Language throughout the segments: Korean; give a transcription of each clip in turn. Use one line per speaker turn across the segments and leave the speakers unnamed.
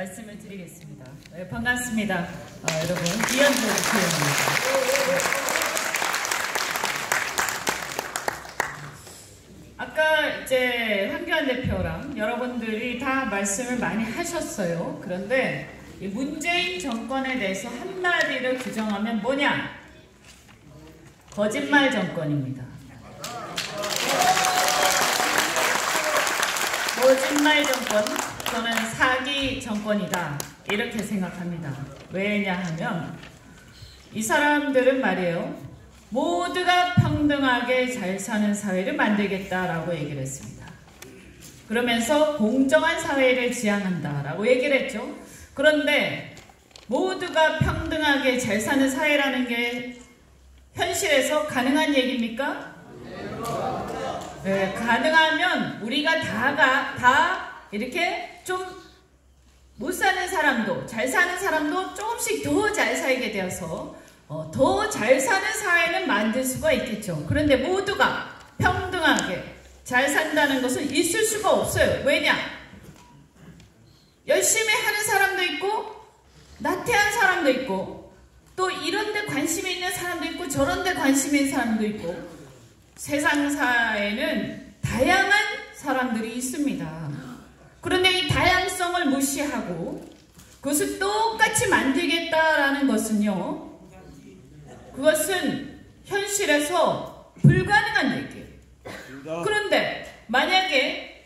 말씀을 드리겠습니다. 네, 반갑습니다. 여러분, 이현주 부회장입니다. 아까 이제 황교안 대표랑 여러분들이 다 말씀을 많이 하셨어요. 그런데 이 문재인 정권에 대해서 한마디로 규정하면 뭐냐? 거짓말 정권입니다. 거짓말 정권, 저는 사기 정권이다 이렇게 생각합니다. 왜냐하면 이 사람들은 말이에요, 모두가 평등하게 잘 사는 사회를 만들겠다라고 얘기를 했습니다. 그러면서 공정한 사회를 지향한다라고 얘기를 했죠. 그런데 모두가 평등하게 잘 사는 사회라는 게 현실에서 가능한 얘기입니까? 네, 가능하면 우리가 다 이렇게 좀 못 사는 사람도 잘 사는 사람도 조금씩 더 잘 살게 되어서 더 잘 사는 사회는 만들 수가 있겠죠. 그런데 모두가 평등하게 잘 산다는 것은 있을 수가 없어요. 왜냐? 열심히 하는 사람도 있고 나태한 사람도 있고 또 이런 데 관심이 있는 사람도 있고 저런 데 관심이 있는 사람도 있고 세상사에는 다양한 사람들이 있습니다. 그런데 이 다양성을 무시하고 그것을 똑같이 만들겠다라는 것은요, 그것은 현실에서 불가능한 얘기예요. 그런데 만약에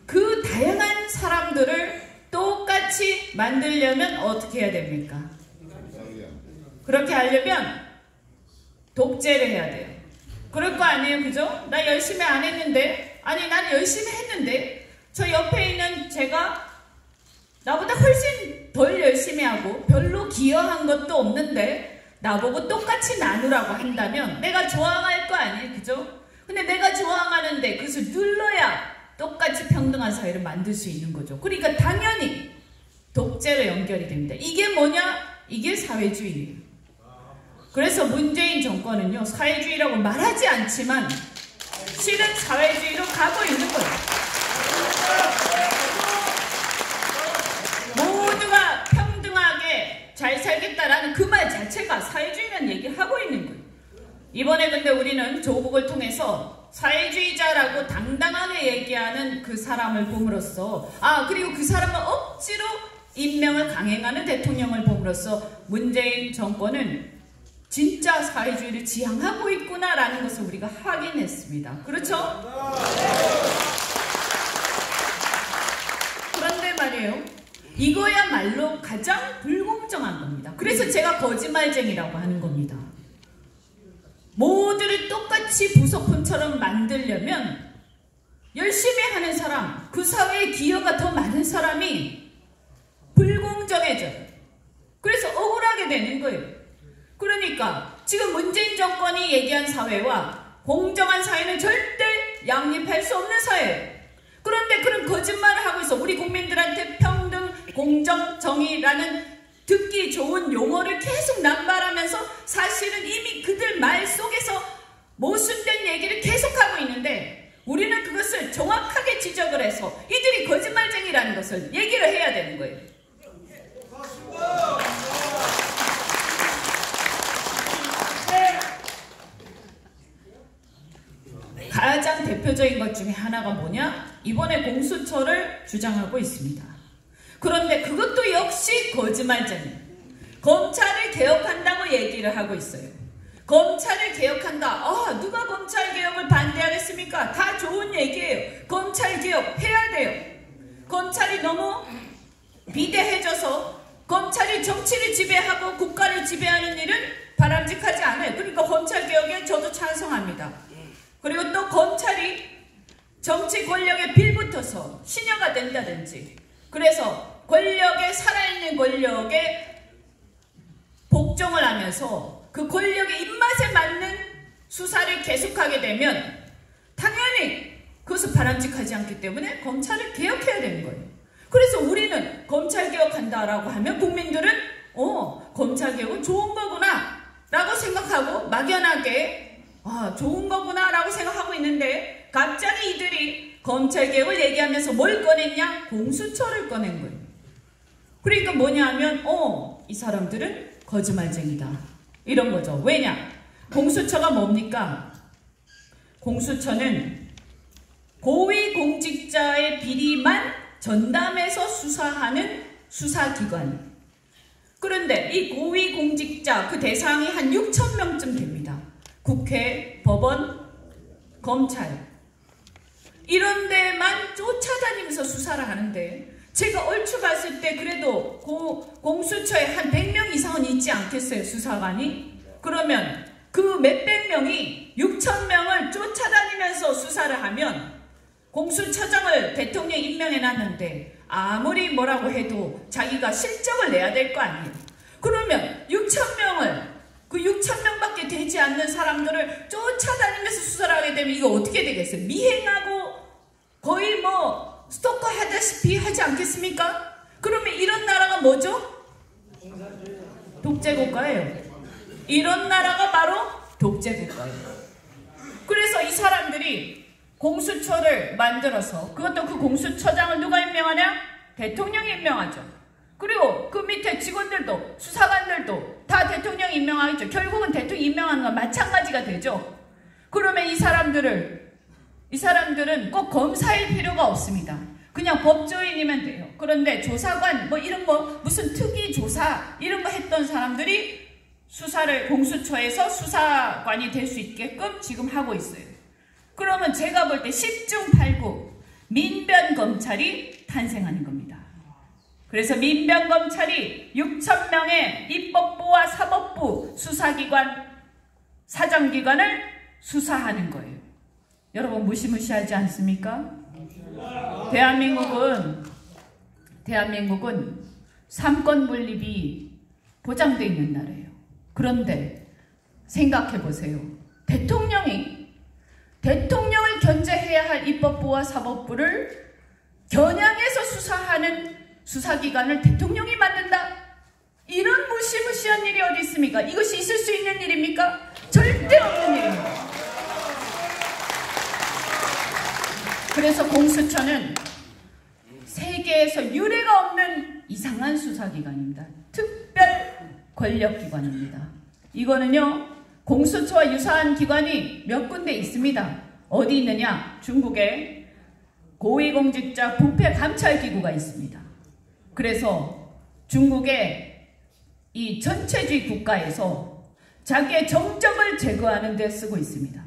그 다양한 사람들을 똑같이 만들려면 어떻게 해야 됩니까? 그렇게 하려면 독재를 해야 돼요. 그럴 거 아니에요, 그죠? 나 열심히 안 했는데, 아니 난 열심히 했는데 저 옆에 있는 제가 나보다 훨씬 덜 열심히 하고 별로 기여한 것도 없는데 나보고 똑같이 나누라고 한다면 내가 저항할 거 아니에요, 그죠? 근데 내가 저항하는데 그것을 눌러야 똑같이 평등한 사회를 만들 수 있는 거죠. 그러니까 당연히 독재로 연결이 됩니다. 이게 뭐냐? 이게 사회주의예요. 그래서 문재인 정권은요, 사회주의라고 말하지 않지만 실은 사회주의로 가고 있는 거예요. 모두가 평등하게 잘 살겠다라는 그 말 자체가 사회주의라는 얘기를 하고 있는 거예요. 이번에 근데 우리는 조국을 통해서 사회주의자라고 당당하게 얘기하는 그 사람을 봄으로써, 그리고 그 사람을 억지로 임명을 강행하는 대통령을 봄으로써 문재인 정권은 진짜 사회주의를 지향하고 있구나라는 것을 우리가 확인했습니다. 그렇죠? 그런데 말이에요, 이거야말로 가장 불공정한 겁니다. 그래서 제가 거짓말쟁이라고 하는 겁니다. 모두를 똑같이 부속품처럼 만들려면 열심히 하는 사람, 그 사회에 기여가 더 많은 사람이 불공정해져요. 그래서 억울하게 되는 거예요. 그러니까 지금 문재인 정권이 얘기한 사회와 공정한 사회는 절대 양립할 수 없는 사회예요. 그런데 그런 거짓말을 하고 있어. 우리 국민들한테 평등, 공정, 정의라는 듣기 좋은 용어를 계속 남발하면서 사실은 이미 그들 말 속에서 모순된 얘기를 계속하고 있는데 우리는 그것을 정확하게 지적을 해서 이들이 거짓말쟁이라는 것을 얘기를 해야 되는 거예요. 가장 대표적인 것 중에 하나가 뭐냐? 이번에 공수처를 주장하고 있습니다. 그런데 그것도 역시 거짓말쟁이. 검찰을 개혁한다고 얘기를 하고 있어요. 검찰을 개혁한다. 누가 검찰 개혁을 반대하겠습니까? 다 좋은 얘기예요. 검찰 개혁 해야 돼요. 검찰이 너무 비대해져서 검찰이 정치를 지배하고 국가를 지배하는 일은 바람직하지 않아요. 그러니까 검찰 개혁에 저도 찬성합니다. 그리고 또 검찰이 정치 권력에 빌붙어서 신여가 된다든지, 그래서 권력에, 살아있는 권력에 복종을 하면서 그 권력의 입맛에 맞는 수사를 계속하게 되면 당연히 그것은 바람직하지 않기 때문에 검찰을 개혁해야 되는 거예요. 그래서 우리는 검찰 개혁한다라고 하면 국민들은 검찰 개혁은 좋은 거구나 라고 생각하고 막연하게 좋은 거구나 라고 생각하고 있는데 갑자기 이들이 검찰개혁을 얘기하면서 뭘 꺼냈냐? 공수처를 꺼낸 거예요. 그러니까 뭐냐면 이 사람들은 거짓말쟁이다. 이런 거죠. 왜냐? 공수처가 뭡니까? 공수처는 고위공직자의 비리만 전담해서 수사하는 수사기관. 그런데 이 고위공직자 그 대상이 한 6,000명쯤 됩니다. 국회, 법원, 검찰 이런 데만 쫓아다니면서 수사를 하는데 제가 얼추 봤을 때 그래도 공수처에 한 100명 이상은 있지 않겠어요, 수사관이? 그러면 그 몇백 명이 6,000명을 쫓아다니면서 수사를 하면 공수처장을 대통령이 임명해놨는데 아무리 뭐라고 해도 자기가 실적을 내야 될 거 아니에요. 그러면 6,000명을 그 6,000명밖에 되지 않는 사람들을 쫓아다니면서 수사를 하게 되면 이거 어떻게 되겠어요? 미행하고 거의 뭐 스토커 하다시피 하지 않겠습니까? 그러면 이런 나라가 뭐죠? 독재국가예요. 이런 나라가 바로 독재국가예요. 그래서 이 사람들이 공수처를 만들어서 그것도 그 공수처장을 누가 임명하냐? 대통령이 임명하죠. 그리고 그 밑에 직원들도 수사관들도 다 대통령이 임명하겠죠. 결국은 대통령이 임명하는 건 마찬가지가 되죠. 그러면 이 사람들은 꼭 검사일 필요가 없습니다. 그냥 법조인이면 돼요. 그런데 조사관 뭐 이런 거 무슨 특위 조사 이런 거 했던 사람들이 수사를 공수처에서 수사관이 될 수 있게끔 지금 하고 있어요. 그러면 제가 볼 때 10중 8구 민변검찰이 탄생하는 겁니다. 그래서 민변검찰이 6,000명의 입법부와 사법부 수사기관, 사정기관을 수사하는 거예요. 여러분 무시무시하지 않습니까? 대한민국은 삼권 분립이 보장되어 있는 나라예요. 그런데 생각해 보세요. 대통령을 견제해야 할 입법부와 사법부를 겨냥해서 수사하는 수사기관을 대통령이 만든다? 이런 무시무시한 일이 어디 있습니까? 이것이 있을 수 있는 일입니까? 절대 없는 일입니다. 그래서 공수처는 세계에서 유례가 없는 이상한 수사기관입니다. 특별 권력기관입니다. 이거는요, 공수처와 유사한 기관이 몇 군데 있습니다. 어디 있느냐? 중국에 고위공직자 부패감찰기구가 있습니다. 그래서 중국의 이 전체주의 국가에서 자기의 정적을 제거하는 데 쓰고 있습니다.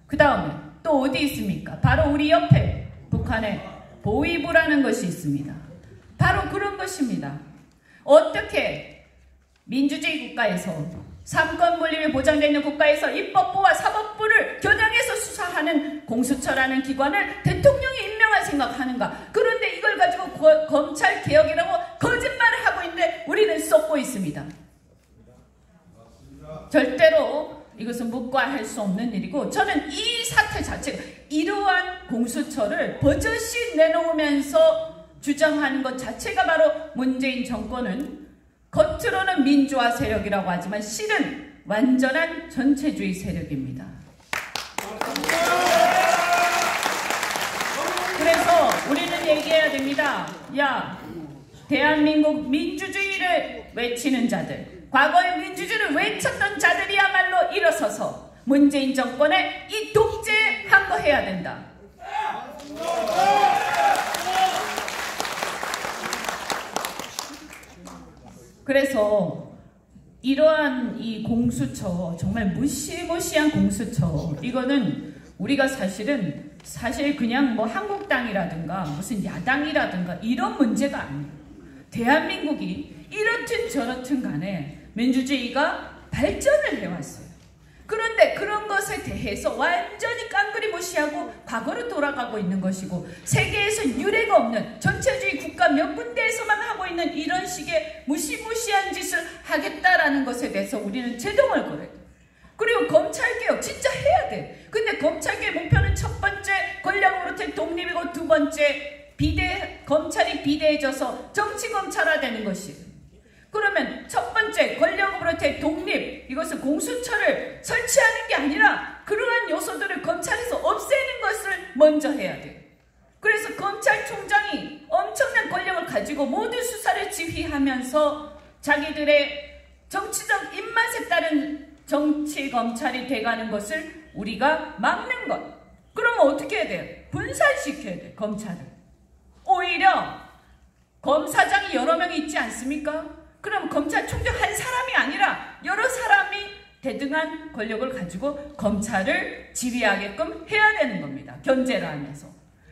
그 다음에 또 어디 있습니까? 바로 우리 옆에 북한에 보위부라는 것이 있습니다. 바로 그런 것입니다. 어떻게 민주주의 국가에서 삼권 분립이 보장되어 있는 국가에서 입법부와 사법부를 겨냥해서 수사하는 공수처라는 기관을 대통령이 임명할 생각하는가? 그런데 이걸 가지고 검찰 개혁이라고 거짓말을 하고 있는데 우리는 쏟고 있습니다. 절대로 이것은 묵과할 수 없는 일이고, 저는 이 사태 자체가 이러한 공수처를 버젓이 내놓으면서 주장하는 것 자체가 바로 문재인 정권은 겉으로는 민주화 세력이라고 하지만 실은 완전한 전체주의 세력입니다. 그래서 우리는 얘기해야 됩니다. 야, 대한민국 민주주의를 외치는 자들, 과거의 민주주의를 외쳤던 자들이야말로 일어서서 문재인 정권의 이 독재에 항거해야 된다. 그래서 이러한 이 공수처, 정말 무시무시한 공수처, 이거는 우리가 사실 그냥 뭐 한국당이라든가 무슨 야당이라든가 이런 문제가 아니에요. 대한민국이 이렇든 저렇든 간에 민주주의가 발전을 해왔어요. 그런데 그런 것에 대해서 완전히 깡그리 무시하고 과거로 돌아가고 있는 것이고, 세계에서 유례가 없는 전체주의 국가 몇 군데에서만 하고 있는 이런 식의 무시무시한 짓을 하겠다라는 것에 대해서 우리는 제동을 걸어야 돼. 그리고 검찰개혁 진짜 해야 돼. 근데 검찰개혁 목표는 첫 번째 권력으로부터의 독립이고, 두 번째 검찰이 비대해져서 정치검찰화되는 것이에요. 그러면 첫 번째 권력으로부터의 독립, 이것은 공수처를 설치하는 게 아니라 그러한 요소들을 검찰에서 없애는 것을 먼저 해야 돼요. 그래서 검찰총장이 엄청난 권력을 가지고 모든 수사를 지휘하면서 자기들의 정치적 입맛에 따른 정치 검찰이 돼가는 것을 우리가 막는 것. 그러면 어떻게 해야 돼요? 분산시켜야 돼요. 검찰을. 오히려 검사장이 여러 명이 있지 않습니까? 그럼 검찰총장 한 사람이 아니라 여러 사람이 대등한 권력을 가지고 검찰을 지휘하게끔 해야 되는 겁니다. 견제를 하면서.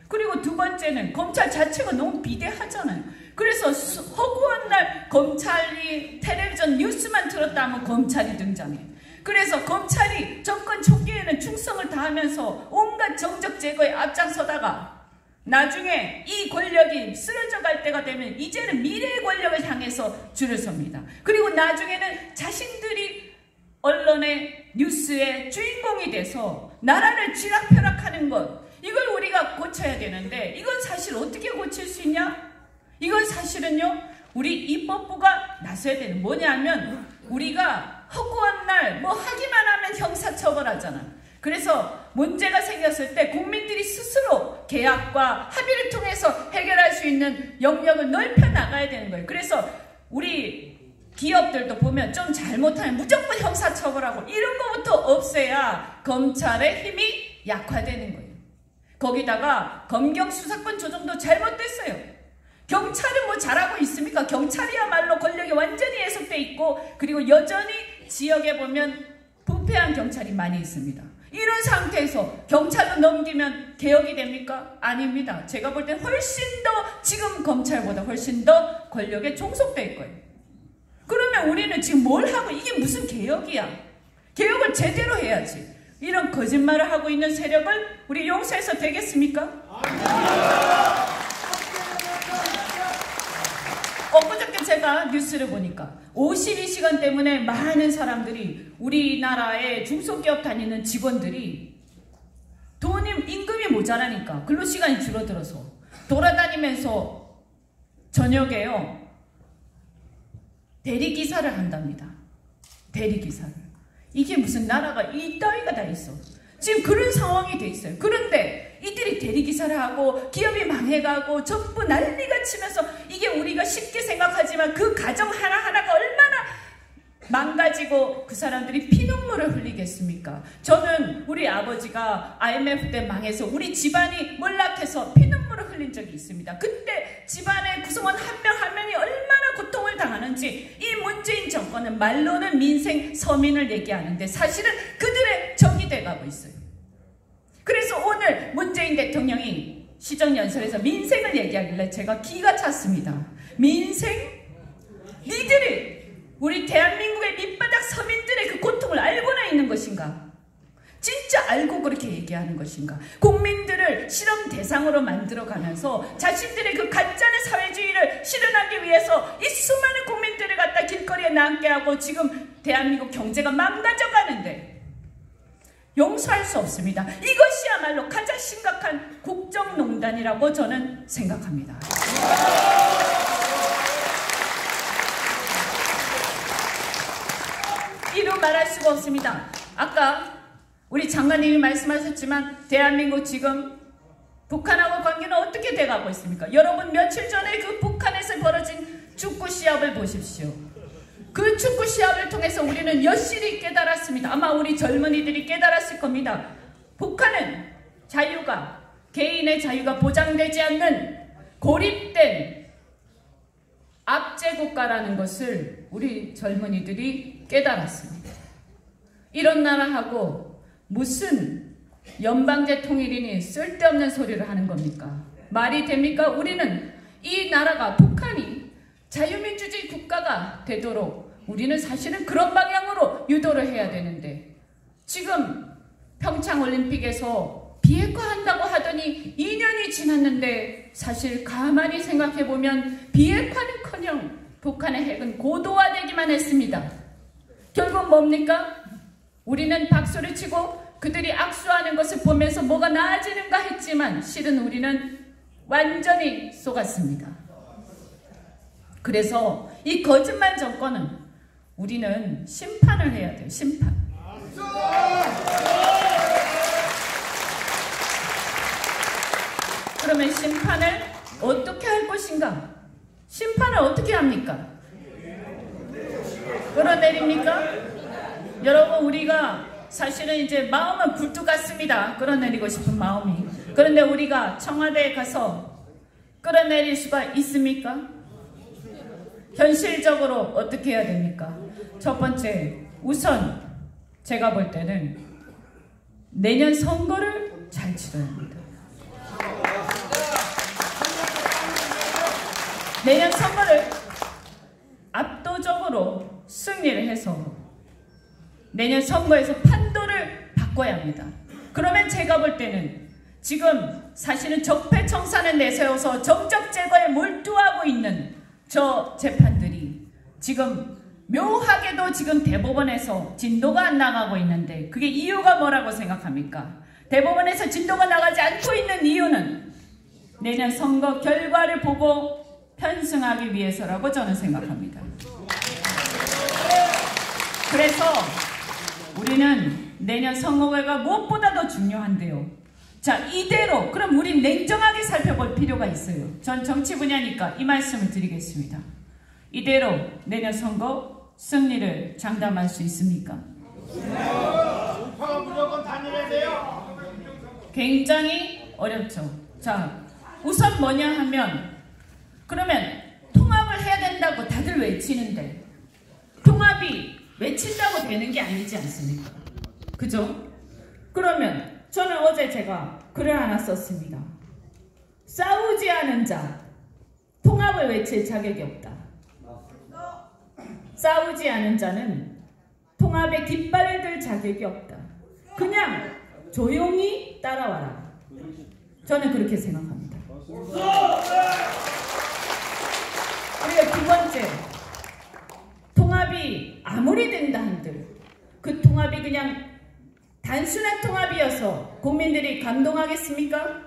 그리고 두 번째는 검찰 자체가 너무 비대하잖아요. 그래서 허구한 날 검찰이 텔레비전 뉴스만 틀었다 하면 검찰이 등장해. 그래서 검찰이 정권 초기에는 충성을 다하면서 온갖 정적 제거에 앞장서다가 나중에 이 권력이 쓰러져 갈 때가 되면 이제는 미래의 권력을 향해서 줄을 섭니다. 그리고 나중에는 자신들이 언론의 뉴스의 주인공이 돼서 나라를 쥐락펴락하는 것, 이걸 우리가 고쳐야 되는데 이건 사실 어떻게 고칠 수 있냐? 이건 사실은요, 우리 입법부가 나서야 되는 뭐냐면 우리가 허구한 날 뭐 하기만 하면 형사처벌하잖아. 그래서 문제가 생겼을 때 국민들이 스스로 계약과 합의를 통해서 해결할 수 있는 영역을 넓혀 나가야 되는 거예요. 그래서 우리 기업들도 보면 좀 잘못하면 무조건 형사처벌하고 이런 거부터 없애야 검찰의 힘이 약화되는 거예요. 거기다가 검경 수사권 조정도 잘못됐어요. 경찰은 뭐 잘하고 있습니까? 경찰이야말로 권력이 완전히 예속돼 있고 그리고 여전히 지역에 보면 부패한 경찰이 많이 있습니다. 이런 상태에서 경찰로 넘기면 개혁이 됩니까? 아닙니다. 제가 볼 땐 훨씬 더 지금 검찰보다 훨씬 더 권력에 종속될 거예요. 그러면 우리는 지금 뭘 하고 이게 무슨 개혁이야? 개혁을 제대로 해야지. 이런 거짓말을 하고 있는 세력을 우리 용서해서 되겠습니까? 엊그저께 제가 뉴스를 보니까 52시간 때문에 많은 사람들이 우리나라의 중소기업 다니는 직원들이 임금이 모자라니까 근로시간이 줄어들어서 돌아다니면서 저녁에요 대리기사를 한답니다. 대리기사를. 이게 무슨 나라가 이따위가 다 있어. 지금 그런 상황이 돼 있어요. 그런데 이들이 대리기사를 하고 기업이 망해가고 전부 난리가 치면서 이게 우리가 쉽게 생각하지만 그 가정 하나하나가 얼마나 망가지고 그 사람들이 피눈물을 흘리겠습니까? 저는 우리 아버지가 IMF 때 망해서 우리 집안이 몰락해서 피눈물을 흘린 적이 있습니다. 그때 집안의 구성원 한 명 한 명이 얼마나 고통을 당하는지 이 문재인 정권은 말로는 민생 서민을 얘기하는데 사실은 그들의 적이 돼가고 있어요. 그래서 오늘 문재인 대통령이 시정연설에서 민생을 얘기하길래 제가 기가 찼습니다. 민생? 니들이 우리 대한민국의 밑바닥 서민들의 그 고통을 알고나 있는 것인가? 진짜 알고 그렇게 얘기하는 것인가? 국민들을 실험 대상으로 만들어가면서 자신들의 그 가짜의 사회주의를 실현하기 위해서 이 수많은 국민들을 갖다 길거리에 남게 하고 지금 대한민국 경제가 망가져 가는데 용서할 수 없습니다. 이것이야말로 가장 심각한 국정농단이라고 저는 생각합니다. 이루 말할 수가 없습니다. 아까 우리 장관님이 말씀하셨지만 대한민국 지금 북한하고 관계는 어떻게 돼가고 있습니까? 여러분 며칠 전에 그 북한에서 벌어진 축구 시합을 보십시오. 그 축구 시합을 통해서 우리는 여실히 깨달았습니다. 아마 우리 젊은이들이 깨달았을 겁니다. 북한은 자유가, 개인의 자유가 보장되지 않는 고립된 압제국가라는 것을 우리 젊은이들이 깨달았습니다. 이런 나라하고 무슨 연방제 통일이니 쓸데없는 소리를 하는 겁니까? 말이 됩니까? 우리는 이 나라가 북한이 자유민주주의 국가가 되도록 우리는 사실은 그런 방향으로 유도를 해야 되는데 지금 평창올림픽에서 비핵화한다고 하더니 2년이 지났는데 사실 가만히 생각해보면 비핵화는커녕 북한의 핵은 고도화되기만 했습니다. 결국 뭡니까? 우리는 박수를 치고 그들이 악수하는 것을 보면서 뭐가 나아지는가 했지만 실은 우리는 완전히 속았습니다. 그래서 이 거짓말 정권은 우리는 심판을 해야 돼요. 심판. 그러면 심판을 어떻게 할 것인가? 심판을 어떻게 합니까? 끌어내립니까? 여러분, 우리가 사실은 이제 마음은 굴뚝 같습니다. 끌어내리고 싶은 마음이. 그런데 우리가 청와대에 가서 끌어내릴 수가 있습니까? 현실적으로 어떻게 해야 됩니까? 첫 번째, 우선 제가 볼 때는 내년 선거를 잘 치러야 합니다. 내년 선거를 압도적으로 승리를 해서 내년 선거에서 판도를 바꿔야 합니다. 그러면 제가 볼 때는 지금 사실은 적폐청산을 내세워서 정적 제거에 몰두하고 있는 저 재판들이 지금 묘하게도 지금 대법원에서 진도가 안 나가고 있는데 그게 이유가 뭐라고 생각합니까? 대법원에서 진도가 나가지 않고 있는 이유는 내년 선거 결과를 보고 편승하기 위해서라고 저는 생각합니다. 그래서 우리는 내년 선거가 무엇보다도 중요한데요. 자, 이대로 그럼 우리 냉정하게 살펴볼 필요가 있어요. 전 정치 분야니까 이 말씀을 드리겠습니다. 이대로 내년 선거 승리를 장담할 수 있습니까?
무조건 단일해야 돼요.
굉장히 어렵죠. 자, 우선 뭐냐 하면 그러면 통합을 해야 된다고 다들 외치는데 통합이 외친다고 되는 게 아니지 않습니까? 그죠? 그러면 저는 어제 제가 글을 하나 썼습니다. 싸우지 않은 자, 통합을 외칠 자격이 없다. 싸우지 않은 자는 통합의 깃발을 들 자격이 없다. 그냥 조용히 따라와라. 저는 그렇게 생각합니다. 그리고 두 번째, 통합이 아무리 된다 한들 그 통합이 그냥 단순한 통합이어서 국민들이 감동하겠습니까?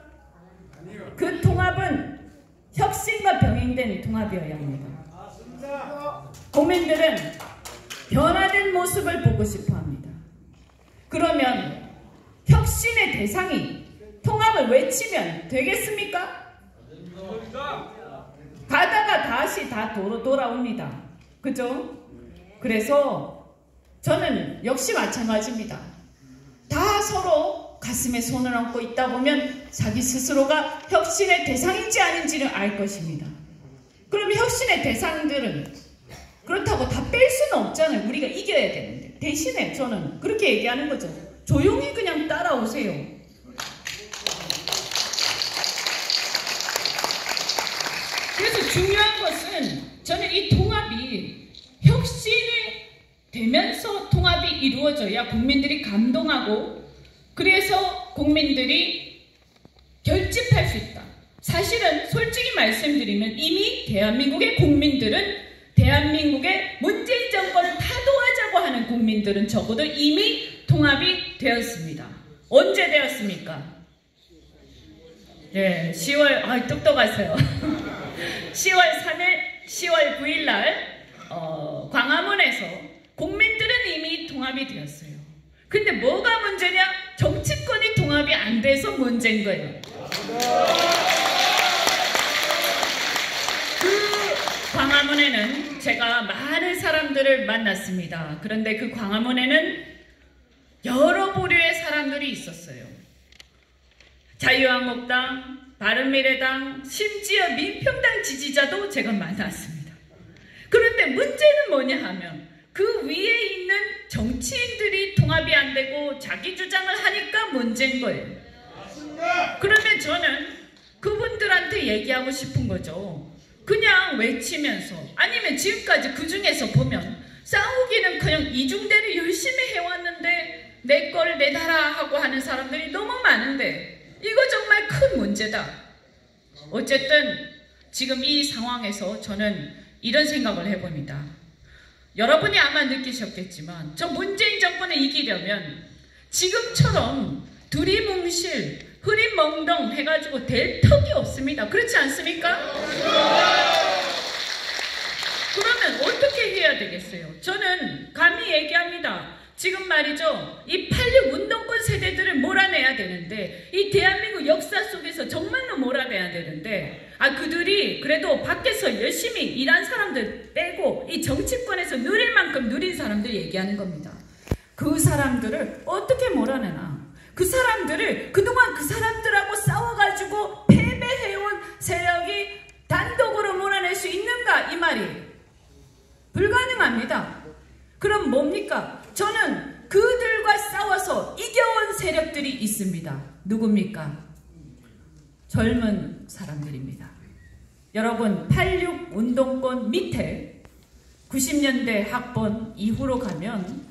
그 통합은 혁신과 병행된 통합이어야 합니다. 국민들은 변화된 모습을 보고 싶어 합니다. 그러면 혁신의 대상이 통합을 외치면 되겠습니까? 가다가 다시 다 돌아옵니다. 그죠? 그래서 저는 역시 마찬가지입니다. 다 서로 가슴에 손을 얹고 있다 보면 자기 스스로가 혁신의 대상인지 아닌지를 알 것입니다. 그러면 혁신의 대상들은 그렇다고 다 뺄 수는 없잖아요. 우리가 이겨야 되는데. 대신에 저는 그렇게 얘기하는 거죠. 조용히 그냥 따라오세요. 그래서 중요한 것은 저는 이 통합이 혁신이 되면서 통합이 이루어져야 국민들이 감동하고 그래서 국민들이 결집할 수 있다. 사실은 솔직히 말씀드리면 이미 대한민국의 국민들은 대한민국의 문재인 정권을 타도하자고 하는 국민들은 적어도 이미 통합이 되었습니다. 언제 되었습니까? 네, 10월, 똑똑하세요. 10월 3일, 10월 9일 날 광화문에서 국민들은 이미 통합이 되었어요. 근데 뭐가 문제냐? 정치권이 통합이 안 돼서 문제인 거예요. 그 광화문에는 제가 많은 사람들을 만났습니다. 그런데 그 광화문에는 여러 부류의 사람들이 있었어요. 자유한국당, 바른미래당, 심지어 민평당 지지자도 제가 만났습니다. 그런데 문제는 뭐냐 하면 그 위에 있는 정치인들이 통합이 안 되고 자기 주장을 하니까 문제인 거예요. 그러면 저는 그분들한테 얘기하고 싶은 거죠. 그냥 외치면서 아니면 지금까지 그 중에서 보면 싸우기는 그냥 이중대를 열심히 해왔는데 내 걸 내놔라 하고 하는 사람들이 너무 많은데 이거 정말 큰 문제다. 어쨌든 지금 이 상황에서 저는 이런 생각을 해봅니다. 여러분이 아마 느끼셨겠지만 저 문재인 정권을 이기려면 지금처럼 두리뭉실 흐리멍덩 해가지고 될 턱이 없습니다. 그렇지 않습니까? 그러면 어떻게 해야 되겠어요? 저는 감히 얘기합니다. 지금 말이죠. 이 86 운동권 세대들을 몰아내야 되는데, 이 대한민국 역사 속에서 정말로 몰아내야 되는데, 그들이 그래도 밖에서 열심히 일한 사람들 빼고 이 정치권에서 누릴 만큼 누린 사람들 얘기하는 겁니다. 그 사람들을 어떻게 몰아내나? 그 사람들을 그동안 그 사람들하고 싸워가지고 패배해온 세력이 단독으로 몰아낼 수 있는가? 이 말이 불가능합니다. 그럼 뭡니까? 저는 그들과 싸워서 이겨온 세력들이 있습니다. 누굽니까? 젊은 사람들입니다. 여러분, 86 운동권 밑에 90년대 학번 이후로 가면,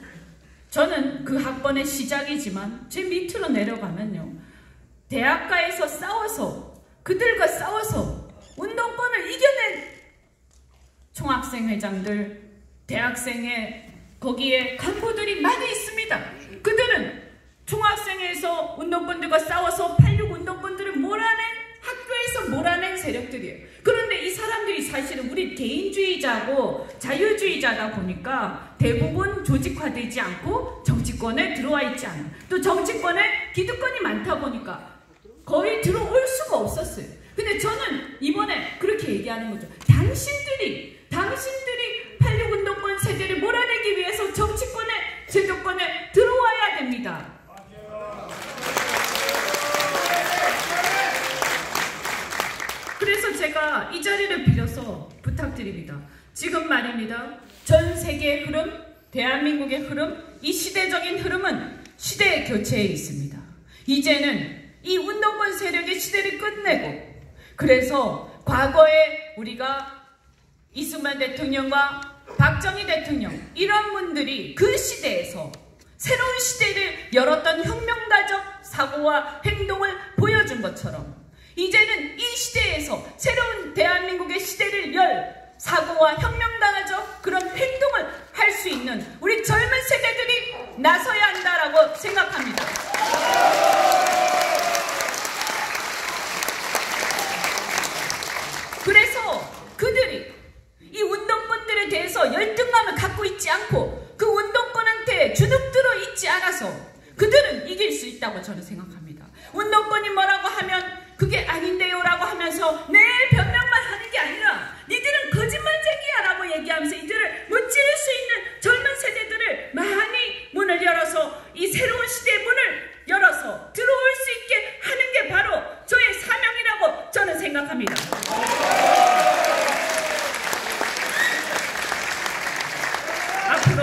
저는 그 학번의 시작이지만 제 밑으로 내려가면요, 대학가에서 싸워서, 그들과 싸워서 운동권을 이겨낸 총학생 회장들, 대학생의 거기에 간부들이 많이 있습니다. 그들은 총학생회에서 운동권들과 싸워서 86 운동권들을 몰아낸, 학교에서 몰아낸 세력들이에요. 그런데 이 사람들이 사실은 우리 개인주의자고 자유주의자다 보니까 대부분 조직화되지 않고 정치권에 들어와 있지 않아요. 또 정치권에 기득권이 많다 보니까 거의 들어올 수가 없었어요. 근데 저는 이번에 그렇게 얘기하는 거죠. 당신들이 86 운동권 세대를 몰아내기 위해서 정치권에, 제도권에 들어와야 됩니다. 그래서 제가 이 자리를 빌려서 부탁드립니다. 지금 말입니다. 전 세계의 흐름, 대한민국의 흐름, 이 시대적인 흐름은 시대의 교체에 있습니다. 이제는 이 운동권 세력의 시대를 끝내고, 그래서 과거에 우리가 이승만 대통령과 박정희 대통령, 이런 분들이 그 시대에서 새로운 시대를 열었던 혁명가적 사고와 행동을 보여준 것처럼, 이제는 이 시대에서 새로운 대한민국의 시대를 열 사고와 혁명가적 그런 행동을 할 수 있는 우리 젊은 세대들이 나서야 한다라고 생각합니다. 그래서 그들이 이 운동권들에 대해서 열등감을 갖고 있지 않고 그 운동권한테 주눅들어 있지 않아서 그들은 이길 수 있다고 저는 생각합니다. 운동권이 뭐라고 하면 그게 아닌데요 라고 하면서 내 변명만 하는 게 아니라 니들은 거짓말쟁이야 라고 얘기하면서 이들을 무찌를 수 있는 젊은 세대들을 많이 문을 열어서 이 새로운 시대의 문을 열어서 들어올 수 있게 하는 게 바로 저의 사명이라고 저는 생각합니다. 앞으로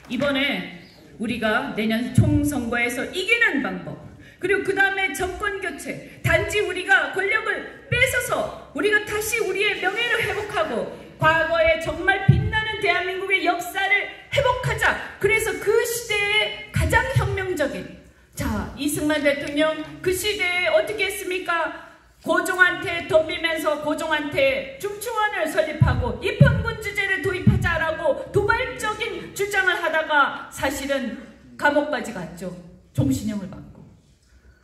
이번에 우리가 내년 총선거에서 이기는 방법, 그리고 그 다음에 정권교체, 단지 우리가 권력을 뺏어서 우리가 다시 우리의 명예를 회복하고 과거에 정말 빛나는 대한민국의 역사를 회복하자. 그래서 그 시대에 가장 혁명적인, 자, 이승만 대통령 그 시대에 어떻게 했습니까? 고종한테 덤비면서 고종한테 중추원을 설립하고 입헌군주제를 도입하자라고 도발적인 주장을 하다가 사실은 감옥까지 갔죠. 종신형을 받고.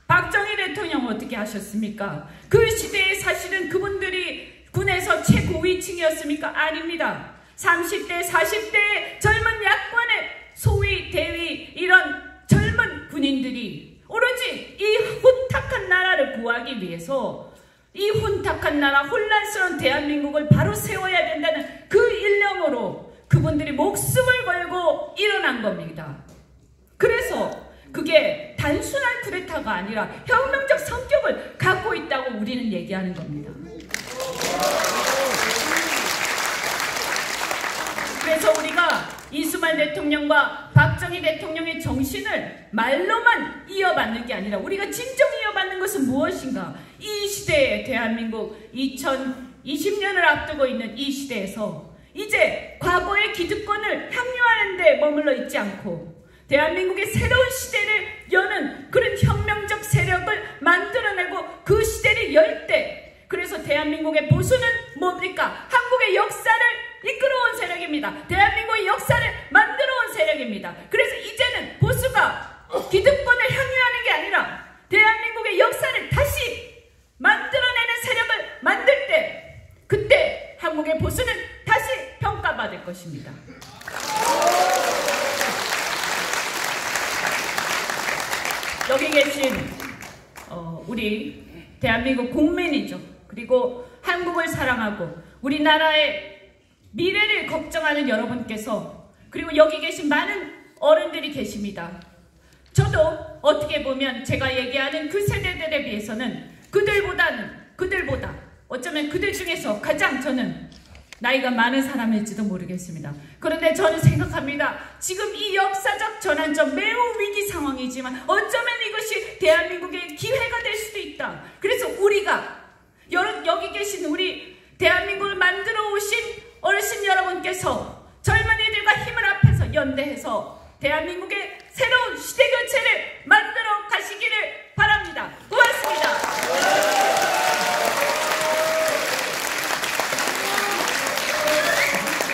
박정희 대통령은 어떻게 하셨습니까? 그 시대에 사실은 그분들이 군에서 최고위층이었습니까? 아닙니다. 30대, 40대의 젊은 야권의 소위, 대위 이런 젊은 군인들이 오로지 이 혼탁한 나라를 구하기 위해서 이 혼탁한 나라, 혼란스러운 대한민국을 바로 세워야 된다는 그 일념으로 그분들이 목숨을 걸고 일어난 겁니다. 그래서 그게 단순한 쿠데타가 아니라 혁명적 성격을 갖고 있다고 우리는 얘기하는 겁니다. 그래서 우리가 이승만 대통령과 박정희 대통령의 정신을 말로만 이어받는 게 아니라 우리가 진정 이어받는 것은 무엇인가? 이 시대에 대한민국 2020년을 앞두고 있는 이 시대에서 이제 과거의 기득권을 향유하는 데 머물러 있지 않고 대한민국의 새로운 시대를 여는 그런 혁명적 세력을 만들어내고 그 시대를 열 때, 그래서 대한민국의 보수는 뭡니까? 한국의 역사를 이끌어온 세력입니다. 대한민국의 역사를 만들어온 세력입니다. 그래서 이제는 보수가 기득권을 향유하는 게 아니라 대한민국의 역사를 다시 만들어내는 세력을 만들 때, 그때 한국의 보수는 다시 평가받을 것입니다. 계신 우리 대한민국 국민이죠. 그리고 한국을 사랑하고 우리나라의 미래를 걱정하는 여러분께서, 그리고 여기 계신 많은 어른들이 계십니다. 저도 어떻게 보면 제가 얘기하는 그 세대들에 비해서는 그들보다 어쩌면 그들 중에서 가장 저는 나이가 많은 사람일지도 모르겠습니다. 그런데 저는 생각합니다. 지금 이 역사적 전환점, 매우 위기 상황이지만 어쩌면 이것이 대한민국의 기회가 될 수도 있다. 그래서 우리가 여기 계신 우리 대한민국을 만들어 오신 어르신 여러분께서 젊은이들과 힘을 합해서 연대해서 대한민국의 새로운 시대 교체를